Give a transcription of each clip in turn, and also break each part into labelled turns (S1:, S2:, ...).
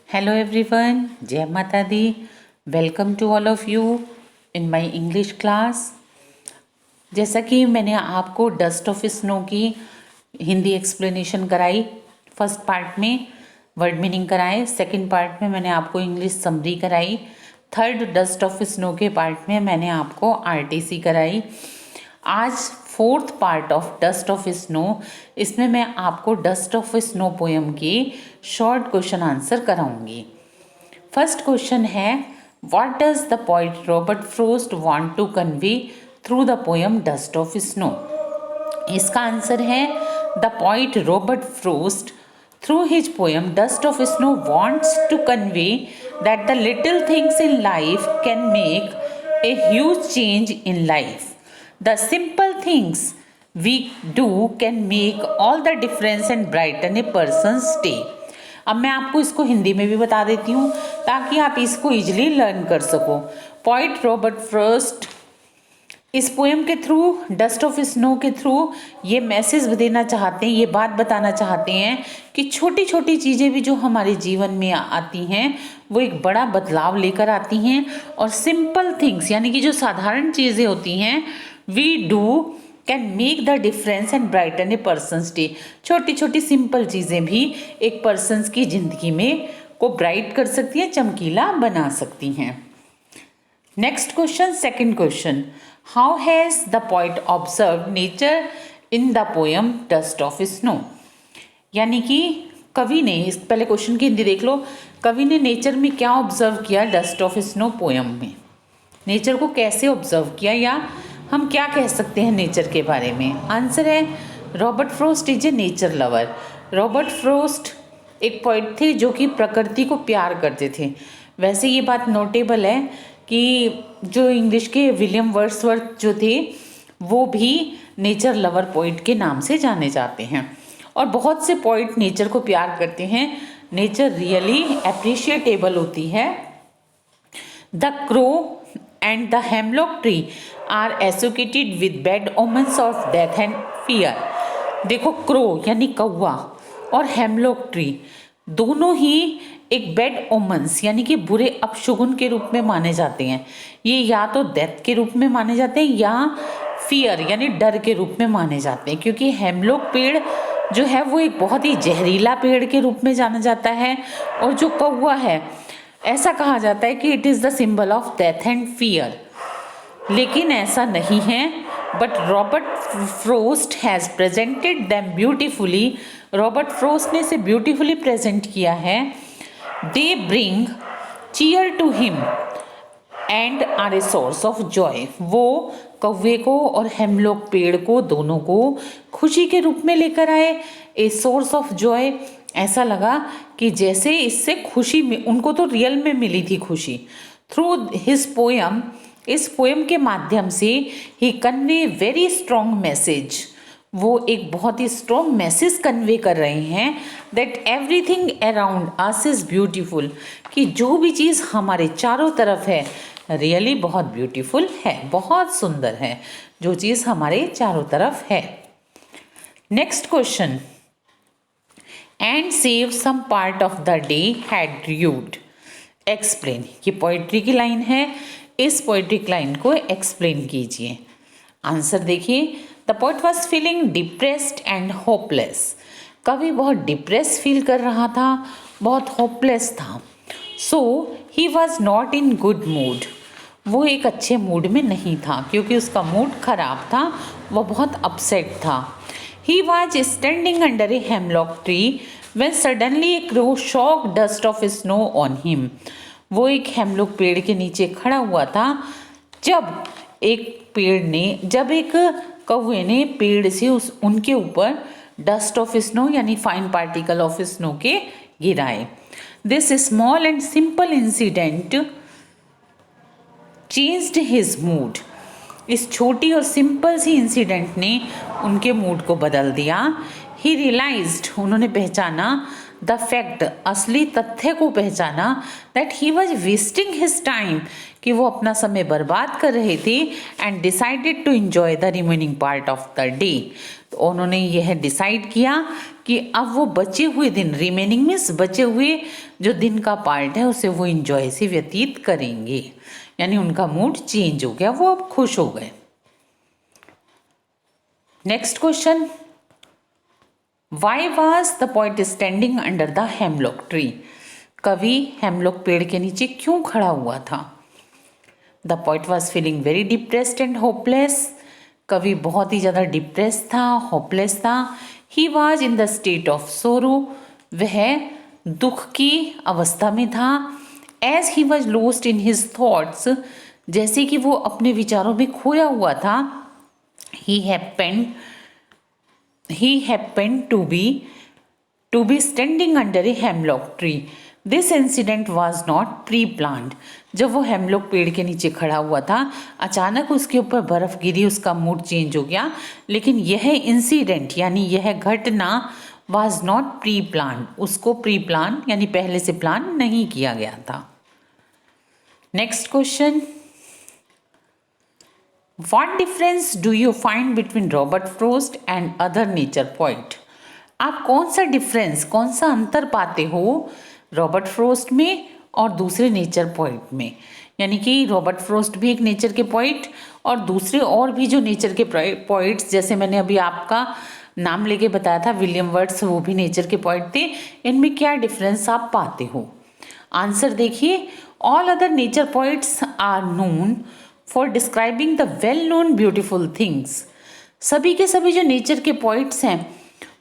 S1: Hello everyone, Jai Mata Di. Welcome to all of you in my English class. जैसा कि मैंने आपको dust of snow की Hindi explanation कराई फर्स्ट पार्ट में, वर्ड मीनिंग कराए, सेकंड पार्ट में मैंने आपको इंग्लिश समरी कराई, थर्ड डस्ट ऑफ स्नो के पार्ट में मैंने आपको आरटीसी कराई। आज fourth part of dust of snow, इसमें मैं आपको डस्ट ऑफ स्नो पोएम की शॉर्ट क्वेश्चन आंसर कराऊंगी। फर्स्ट क्वेश्चन है, what does the poet Robert Frost want to convey through the poem dust of snow. इसका answer है, the poet Robert Frost through his poem dust of Snow wants to convey that the little things in life can make a huge change in life. The simple things we do can make all the difference and brighten a person's day. अब मैं आपको इसको हिंदी में भी बता देती हूँ ताकि आप इसको इजीली लर्न कर सको। पोइट रॉबर्ट फ्रोस्ट इस पोएम के थ्रू, डस्ट ऑफ स्नो के थ्रू ये मैसेज देना चाहते हैं, ये बात बताना चाहते हैं कि छोटी छोटी चीज़ें भी जो हमारे जीवन में आती हैं वो एक बड़ा बदलाव लेकर आती हैं, और सिंपल थिंग्स यानी कि जो साधारण चीज़ें होती हैं we do can make the difference and brighten a person's day. छोटी छोटी सिंपल चीज़ें भी एक पर्सनस की ज़िंदगी में को ब्राइट कर सकती हैं, चमकीला बना सकती हैं। Next question, second question, how has the poet observe nature in the poem dust of snow. यानी कि कवि ने, इस पहले क्वेश्चन की हिंदी देख लो, कवि ने नेचर में क्या ऑब्जर्व किया डस्ट ऑफ स्नो पोएम में, नेचर को कैसे ऑब्जर्व किया, या हम क्या कह सकते हैं नेचर के बारे में। आंसर है, Robert frost is a nature lover. Robert frost एक पोइट थे जो कि प्रकृति को प्यार करते थे। वैसे ये बात नोटेबल है कि जो इंग्लिश के विलियम वर्ड्सवर्थ जो थे वो भी नेचर लवर पोइट के नाम से जाने जाते हैं, और बहुत से पोइट नेचर को प्यार करते हैं। नेचर रियली अप्रिशिएटेबल होती है। The crow and the hemlock tree are associated with bad omens of death and fear। देखो, क्रो यानी कौवा और हेमलॉक ट्री दोनों ही एक बैड ओमन्स यानी कि बुरे अपशगुन के रूप में माने जाते हैं। ये या तो डेथ के रूप में माने जाते हैं या फियर यानी डर के रूप में माने जाते हैं, क्योंकि हेमलॉक पेड़ जो है वो एक बहुत ही जहरीला पेड़ के रूप में जाना जाता है, और जो कौवा है ऐसा कहा जाता है कि it is the symbol of death and fear. लेकिन ऐसा नहीं है, but Robert Frost has presented them beautifully. Robert Frost ने इसे ब्यूटिफुली प्रेजेंट किया है। They bring cheer to him and are a source of joy. वो कौवे को और हेमलॉक पेड़ को दोनों को खुशी के रूप में लेकर आए, ए सोर्स ऑफ जॉय। ऐसा लगा कि जैसे इससे खुशी में उनको तो रियल में मिली थी खुशी। थ्रू हिज पोएम, इस पोएम के माध्यम से ही कन्वे वेरी स्ट्रॉन्ग मैसेज। वो एक बहुत ही स्ट्रॉन्ग मैसेज कन्वे कर रहे हैं that everything around us is beautiful, कि जो भी चीज़ हमारे चारों तरफ है रियली बहुत ब्यूटीफुल है, बहुत सुंदर है जो चीज़ हमारे चारों तरफ है। Next question, and save some part of the day had rued explain. ये पोइट्री की लाइन है, इस पोइट्री की लाइन को एक्सप्लेन कीजिए। आंसर देखिए, the poet was feeling depressed and hopeless. कवि बहुत डिप्रेस फील कर रहा था, बहुत होपलेस था। So he was not in good mood. वो एक अच्छे मूड में नहीं था क्योंकि उसका मूड खराब था, वो बहुत अपसेट था। He was standing under a hemlock tree when suddenly a crow shocked dust of snow on him। वो एक हेमलॉक पेड़ के नीचे खड़ा हुआ था जब एक कौवे ने पेड़ से उनके ऊपर डस्ट ऑफ स्नो यानी फाइन पार्टिकल ऑफ स्नो के गिराए। This small and simple incident changed his mood. इस छोटी और सिंपल सी इंसिडेंट ने उनके मूड को बदल दिया। ही रियलाइज्ड, उन्होंने पहचाना, द फैक्ट, असली तथ्य को पहचाना, that he was wasting his time, कि वो अपना समय बर्बाद कर रहे थे, and decided to enjoy the remaining part of the day. तो उन्होंने यह डिसाइड किया कि अब वो बचे हुए दिन, रिमेनिंग मीन्स बचे हुए जो दिन का पार्ट है उसे वो इंजॉय से व्यतीत करेंगे, यानी उनका मूड चेंज हो गया, वो अब खुश हो गए। Next question, why was the poet standing under the hemlock tree? कवि हेमलॉक पेड़ के नीचे क्यों खड़ा हुआ था? The poet was feeling very depressed and hopeless. कवि बहुत ही ज़्यादा डिप्रेस था, होपलेस था। He was in the state of sorrow, वह दुख की अवस्था में था। As he was lost in his thoughts, जैसे कि वो अपने विचारों में खोया हुआ था। ही happened to be standing under a hemlock tree. This incident was not pre-planned. जब वो हेमलॉक पेड़ के नीचे खड़ा हुआ था, अचानक उसके ऊपर बर्फ गिरी, उसका मूड चेंज हो गया। लेकिन यह इंसिडेंट यानी यह घटना was not pre-planned, उसको प्री प्लान यानी पहले से प्लान नहीं किया गया था। Next question, What difference do you find between Robert Frost and other nature poet? आप कौन सा डिफरेंस, कौन सा अंतर पाते हो रॉबर्ट फ्रोस्ट में और दूसरे नेचर पोइट में? यानी कि रॉबर्ट फ्रोस्ट भी एक नेचर के पोइट और दूसरे और भी जो नेचर के पोइट्स, जैसे मैंने अभी आपका नाम लेके बताया था विलियम वर्ड्स, वो भी नेचर के पोइट थे। इनमें क्या डिफरेंस आप पाते हो? आंसर देखिए, all other nature poets are known for describing the well known beautiful things. सभी के सभी जो नेचर के पोइट्स हैं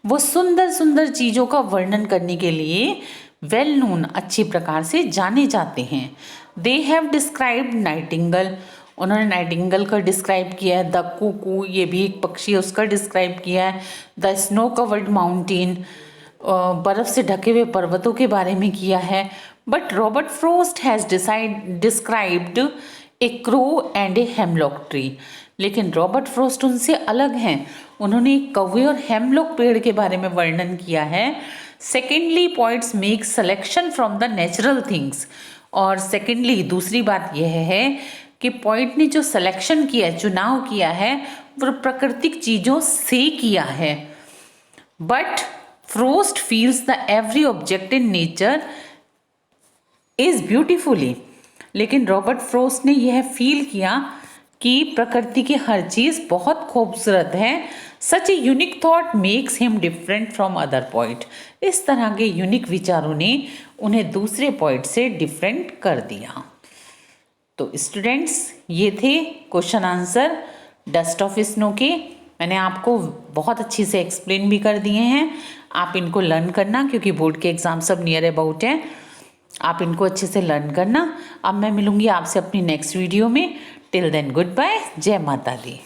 S1: वो सुंदर सुंदर चीज़ों का वर्णन करने के लिए वेल नोन, अच्छी प्रकार से जाने जाते हैं। दे हैव डिस्क्राइब्ड नाइटिंगल, उन्होंने नाइटिंगल का डिस्क्राइब किया है। द कुकू, ये भी एक पक्षी है, उसका डिस्क्राइब किया है। द स्नो कवर्ड माउंटेन, बर्फ़ से ढके हुए पर्वतों के बारे में किया है। But Robert Frost has described A crow and a hemlock tree. लेकिन रॉबर्ट फ्रोस्ट उनसे अलग हैं, उन्होंने एक कौवे और हेमलॉक पेड़ के बारे में वर्णन किया है। Secondly, poets make selection from the natural things, और सेकेंडली दूसरी बात यह है कि पोइट ने जो सिलेक्शन किया है, चुनाव किया है, वो प्राकृतिक चीज़ों से किया है। But frost feels the every object in nature is beautifully, लेकिन रॉबर्ट फ्रोस्ट ने यह फील किया कि प्रकृति की हर चीज़ बहुत खूबसूरत है। Such a unique thought makes him different from other poet. इस तरह के यूनिक विचारों ने उन्हें दूसरे पोइट से डिफरेंट कर दिया। तो स्टूडेंट्स, ये थे question answer dust of snow के। मैंने आपको बहुत अच्छी से एक्सप्लेन भी कर दिए हैं। आप इनको लर्न करना, क्योंकि बोर्ड के एग्ज़ाम सब नियर अबाउट हैं। आप इनको अच्छे से लर्न करना। अब मैं मिलूँगी आपसे अपनी नेक्स्ट वीडियो में। टिल देन गुड बाय, जय माता दी।